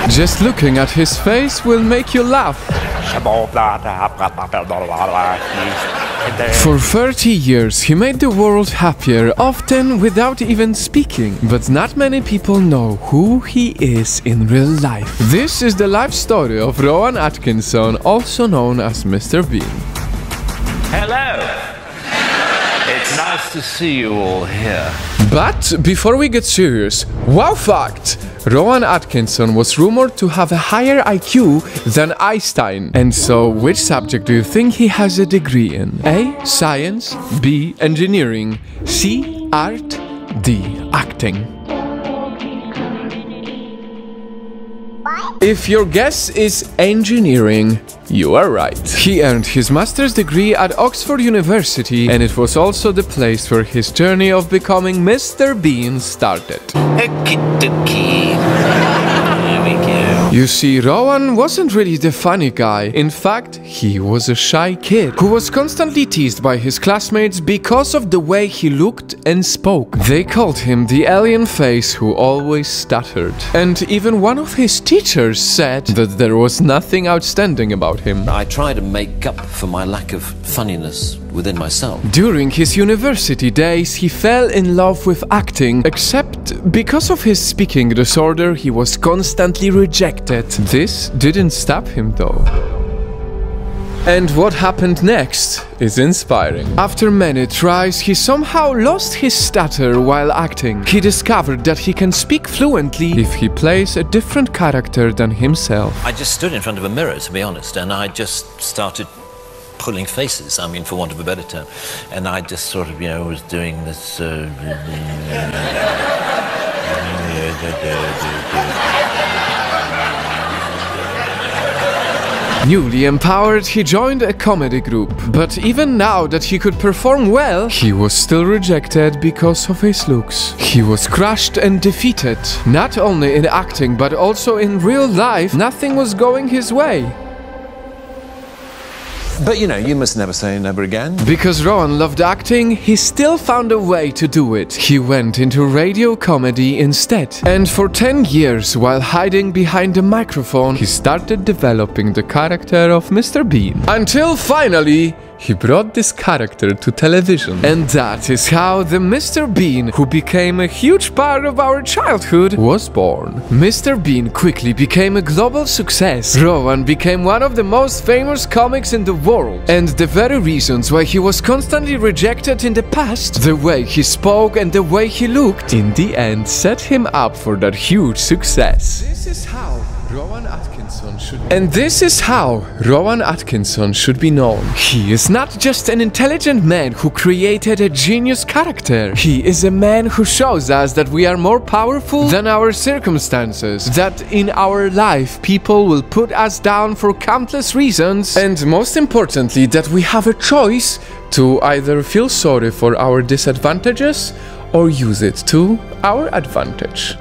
Just looking at his face will make you laugh. For 30 years, he made the world happier, often without even speaking. But not many people know who he is in real life. This is the life story of Rowan Atkinson, also known as Mr. Bean. Hello! It's nice to see you all here. But before we get serious, wow fact! Rowan Atkinson was rumored to have a higher IQ than Einstein. And so, which subject do you think he has a degree in? A. Science. B. Engineering. C. Art. D. Acting. If your guess is engineering, you are right. He earned his master's degree at Oxford University, and it was also the place where his journey of becoming Mr. Bean started. There we go. You see, Rowan wasn't really the funny guy. In fact, he was a shy kid who was constantly teased by his classmates because of the way he looked and spoke. They called him the alien face who always stuttered. And even one of his teachers said that there was nothing outstanding about him. I try to make up for my lack of funniness within myself. During his university days, he fell in love with acting, except because of his speaking disorder, he was constantly rejected. This didn't stop him though. And what happened next is inspiring. After many tries, he somehow lost his stutter while acting. He discovered that he can speak fluently if he plays a different character than himself. I just stood in front of a mirror, to be honest, and I just started pulling faces, I mean, for want of a better term. And I just sort of, was doing this... Newly empowered, he joined a comedy group. But even now that he could perform well, he was still rejected because of his looks. He was crushed and defeated. Not only in acting, but also in real life, nothing was going his way. But you must never say never again. Because Rowan loved acting, he still found a way to do it. He went into radio comedy instead. And for 10 years, while hiding behind the microphone, he started developing the character of Mr. Bean. Until finally, he brought this character to television. And that is how the Mr. Bean, who became a huge part of our childhood, was born. Mr. Bean quickly became a global success. Rowan became one of the most famous comics in the world. And the very reasons why he was constantly rejected in the past, the way he spoke and the way he looked, in the end set him up for that huge success. This is how Rowan Atkinson should be. And this is how Rowan Atkinson should be known. He is not just an intelligent man who created a genius character. He is a man who shows us that we are more powerful than our circumstances, that in our life people will put us down for countless reasons, and most importantly, that we have a choice to either feel sorry for our disadvantages or use it to our advantage.